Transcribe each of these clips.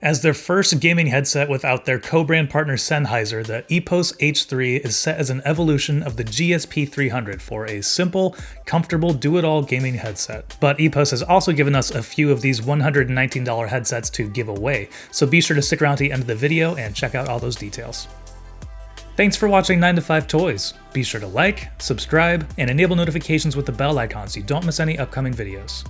As their first gaming headset without their co-brand partner Sennheiser, the EPOS H3 is set as an evolution of the GSP 300 for a simple, comfortable, do-it-all gaming headset. But EPOS has also given us a few of these $119 headsets to give away, so be sure to stick around to the end of the video and check out all those details. Thanks for watching 9 to 5 Toys. Be sure to like, subscribe, and enable notifications with the bell icon so you don't miss any upcoming videos.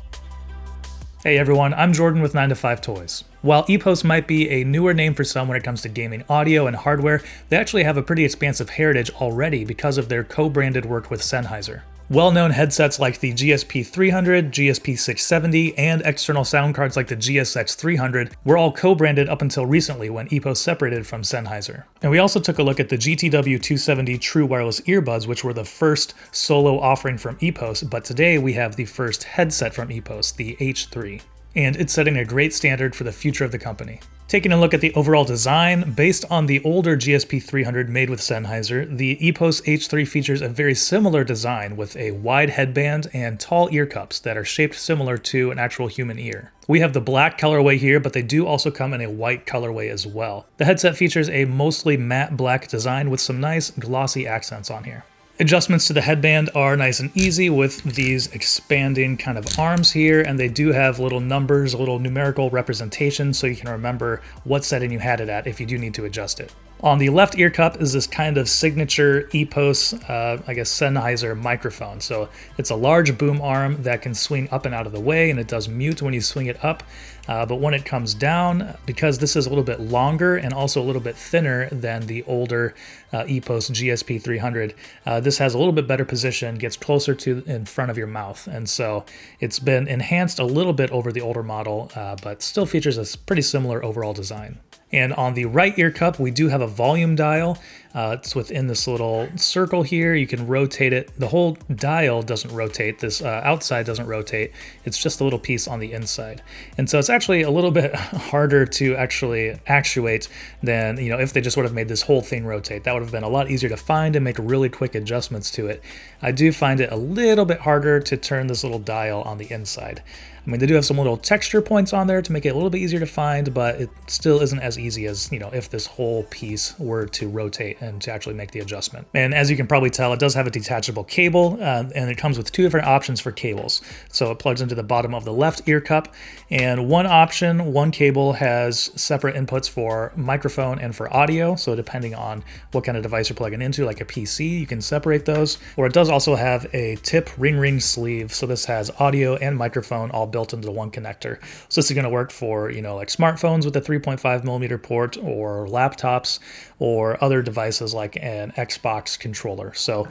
Hey everyone, I'm Jordan with 9 to 5 Toys. While EPOS might be a newer name for some when it comes to gaming audio and hardware, they actually have a pretty expansive heritage already because of their co-branded work with Sennheiser. Well-known headsets like the GSP 300, GSP 670, and external sound cards like the GSX 300 were all co-branded up until recently when EPOS separated from Sennheiser. And we also took a look at the GTW 270 True Wireless Earbuds, which were the first solo offering from EPOS, but today we have the first headset from EPOS, the H3. And it's setting a great standard for the future of the company. Taking a look at the overall design, based on the older GSP 300 made with Sennheiser, the EPOS H3 features a very similar design with a wide headband and tall ear cups that are shaped similar to an actual human ear. We have the black colorway here, but they do also come in a white colorway as well. The headset features a mostly matte black design with some nice glossy accents on here. Adjustments to the headband are nice and easy with these expanding kind of arms here, and they do have little numbers, a little numerical representation so you can remember what setting you had it at if you do need to adjust it. On the left ear cup is this kind of signature EPOS, Sennheiser microphone. So it's a large boom arm that can swing up and out of the way, and it does mute when you swing it up. But when it comes down, because this is a little bit longer and also a little bit thinner than the older EPOS GSP 300, this has a little bit better position, gets closer to in front of your mouth. And so it's been enhanced a little bit over the older model, but still features a pretty similar overall design. And on the right ear cup, we do have a volume dial. It's within this little circle here. You can rotate it. The whole dial doesn't rotate. This outside doesn't rotate. It's just a little piece on the inside. And so it's actually a little bit harder to actually actuate than, if they just would have made this whole thing rotate. That would have been a lot easier to find and make really quick adjustments to it. I do find it a little bit harder to turn this little dial on the inside. I mean, they do have some little texture points on there to make it a little bit easier to find, but it still isn't as easy as, if this whole piece were to rotate and to actually make the adjustment. And as you can probably tell, it does have a detachable cable, and it comes with two different options for cables. So it plugs into the bottom of the left ear cup, and one cable has separate inputs for microphone and for audio. So depending on what kind of device you're plugging into, like a PC, you can separate those. Or it does also have a tip ring sleeve. So this has audio and microphone all built into one connector. So this is going to work for, like smartphones with a 3.5mm port, or laptops, or other devices like an Xbox controller. So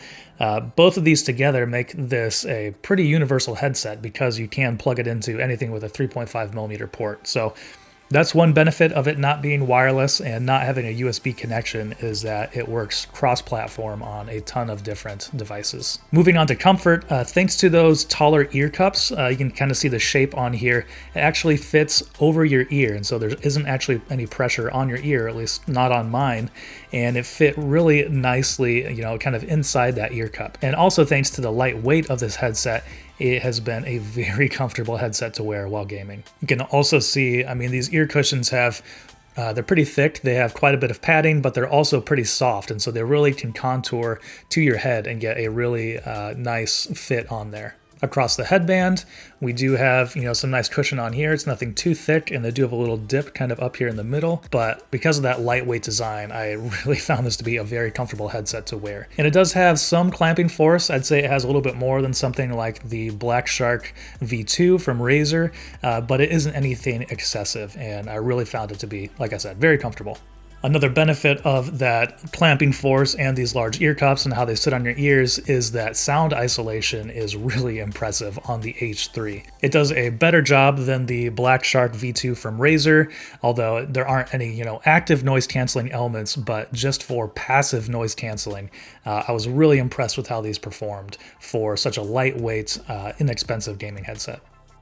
both of these together make this a pretty universal headset because you can plug it into anything with a 3.5mm port. So that's one benefit of it not being wireless and not having a USB connection, is that it works cross-platform on a ton of different devices. Moving on to comfort, thanks to those taller ear cups, you can kind of see the shape on here. It actually fits over your ear, and so there isn't actually any pressure on your ear, at least not on mine, and it fit really nicely, kind of inside that ear cup. And also thanks to the light weight of this headset, it has been a very comfortable headset to wear while gaming. You can also see, these ear cushions they're pretty thick. They have quite a bit of padding, but they're also pretty soft. And so they really can contour to your head and get a really nice fit on there. Across the headband, we do have, some nice cushion on here. It's nothing too thick, and they do have a little dip kind of up here in the middle. But because of that lightweight design, I really found this to be a very comfortable headset to wear. And it does have some clamping force. I'd say it has a little bit more than something like the Black Shark V2 from Razer, but it isn't anything excessive. And I really found it to be, like I said, very comfortable. Another benefit of that clamping force and these large ear cups and how they sit on your ears is that sound isolation is really impressive on the H3. It does a better job than the Black Shark V2 from Razer, although there aren't any, active noise canceling elements, but just for passive noise canceling, I was really impressed with how these performed for such a lightweight, inexpensive gaming headset.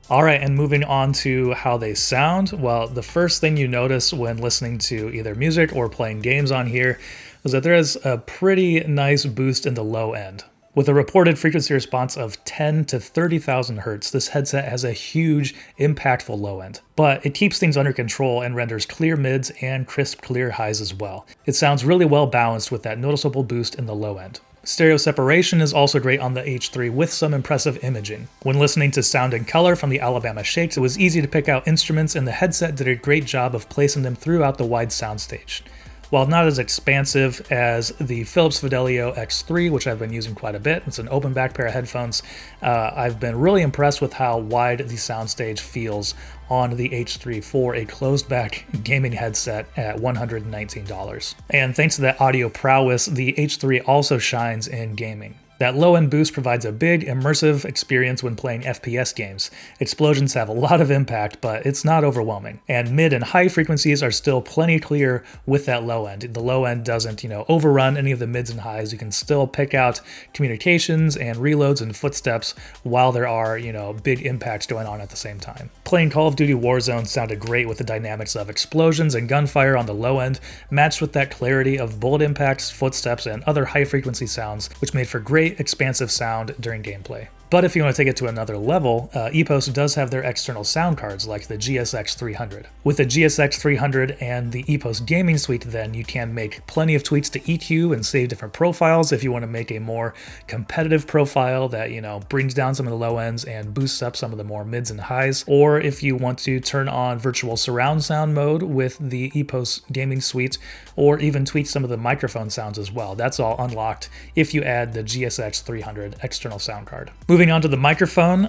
All right, and moving on to how they sound. Well, the first thing you notice when listening to either music or playing games on here is that there is a pretty nice boost in the low end. With a reported frequency response of 10 to 30,000 Hz, this headset has a huge, impactful low end. But it keeps things under control and renders clear mids and crisp, clear highs as well. It sounds really well balanced with that noticeable boost in the low end. Stereo separation is also great on the H3 with some impressive imaging. When listening to Sound and Color from the Alabama Shakes, it was easy to pick out instruments, and the headset did a great job of placing them throughout the wide soundstage. While not as expansive as the Philips Fidelio X3, which I've been using quite a bit, it's an open back pair of headphones, I've been really impressed with how wide the soundstage feels on the H3 for a closed back gaming headset at $119. And thanks to that audio prowess, the H3 also shines in gaming. That low-end boost provides a big, immersive experience when playing FPS games. Explosions have a lot of impact, but it's not overwhelming. And mid and high frequencies are still plenty clear with that low end. The low end doesn't, overrun any of the mids and highs. You can still pick out communications and reloads and footsteps while there are, big impacts going on at the same time. Playing Call of Duty Warzone sounded great with the dynamics of explosions and gunfire on the low end, matched with that clarity of bullet impacts, footsteps, and other high-frequency sounds, which made for great expansive sound during gameplay. But if you want to take it to another level, EPOS does have their external sound cards like the GSX 300. With the GSX 300 and the EPOS Gaming Suite, then you can make plenty of tweaks to EQ and save different profiles if you want to make a more competitive profile that, brings down some of the low ends and boosts up some of the more mids and highs. Or if you want to turn on virtual surround sound mode with the EPOS Gaming Suite, or even tweak some of the microphone sounds as well. That's all unlocked if you add the GSX 300 external sound card. Moving on to the microphone,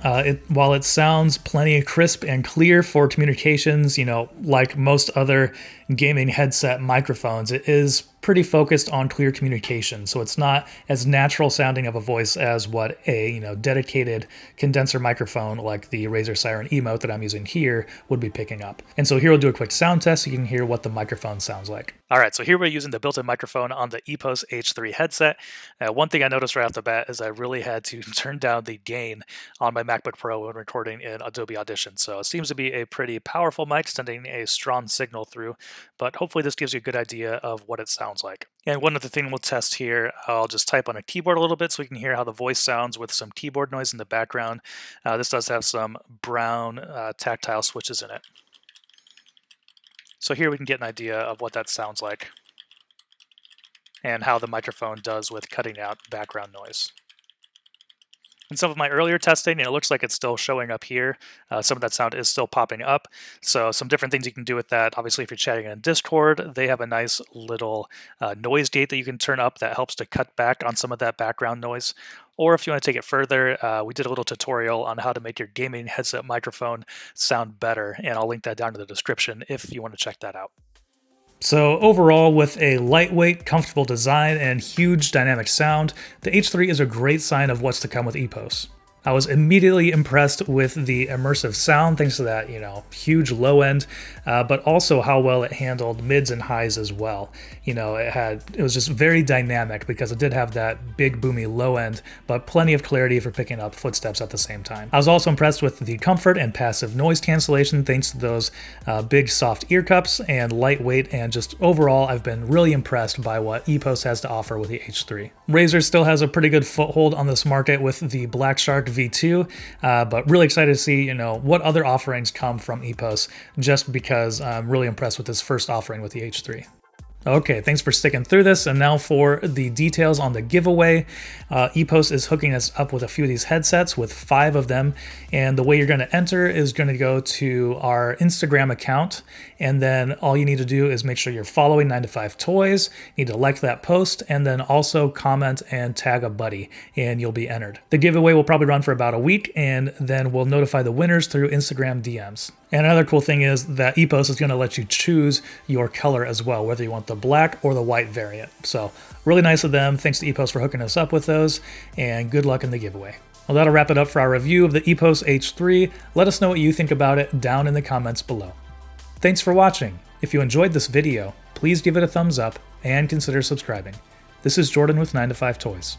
while it sounds plenty crisp and clear for communications, like most other gaming headset microphones, it is pretty focused on clear communication, so it's not as natural sounding of a voice as what a dedicated condenser microphone like the Razer Siren Emote that I'm using here would be picking up. And so here we'll do a quick sound test so you can hear what the microphone sounds like. Alright, so here we're using the built-in microphone on the EPOS H3 headset. One thing I noticed right off the bat is I really had to turn down the gain on my MacBook Pro when recording in Adobe Audition. So it seems to be a pretty powerful mic, sending a strong signal through, but hopefully this gives you a good idea of what it sounds like. And one other thing we'll test here, I'll just type on a keyboard a little bit so we can hear how the voice sounds with some keyboard noise in the background. This does have some brown tactile switches in it. So here we can get an idea of what that sounds like and how the microphone does with cutting out background noise. In some of my earlier testing, it looks like it's still showing up here. Some of that sound is still popping up. So some different things you can do with that. Obviously, if you're chatting in Discord, they have a nice little noise gate that you can turn up that helps to cut back on some of that background noise. Or if you want to take it further, we did a little tutorial on how to make your gaming headset microphone sound better, and I'll link that down in the description if you want to check that out. So overall, with a lightweight, comfortable design and huge dynamic sound, the H3 is a great sign of what's to come with EPOS. I was immediately impressed with the immersive sound thanks to that, huge low end, but also how well it handled mids and highs as well. It was just very dynamic because it did have that big boomy low end, but plenty of clarity for picking up footsteps at the same time. I was also impressed with the comfort and passive noise cancellation thanks to those big soft ear cups and lightweight, and just overall I've been really impressed by what EPOS has to offer with the H3. Razer still has a pretty good foothold on this market with the Black Shark V2, but really excited to see what other offerings come from EPOS, just because I'm really impressed with this first offering with the H3. Okay, thanks for sticking through this, and now for the details on the giveaway. EPOS is hooking us up with a few of these headsets, with 5 of them, and the way you're going to enter is going to go to our Instagram account, and then all you need to do is make sure you're following 9to5Toys, you need to like that post, and then also comment and tag a buddy, and you'll be entered. The giveaway will probably run for about a week, and then we'll notify the winners through Instagram DMs. And another cool thing is that EPOS is going to let you choose your color as well, whether you want the black or the white variant. So really nice of them. Thanks to EPOS for hooking us up with those, and good luck in the giveaway. Well, that'll wrap it up for our review of the EPOS H3. Let us know what you think about it down in the comments below. Thanks for watching. If you enjoyed this video, please give it a thumbs up and consider subscribing. This is Jordan with 9to5Toys.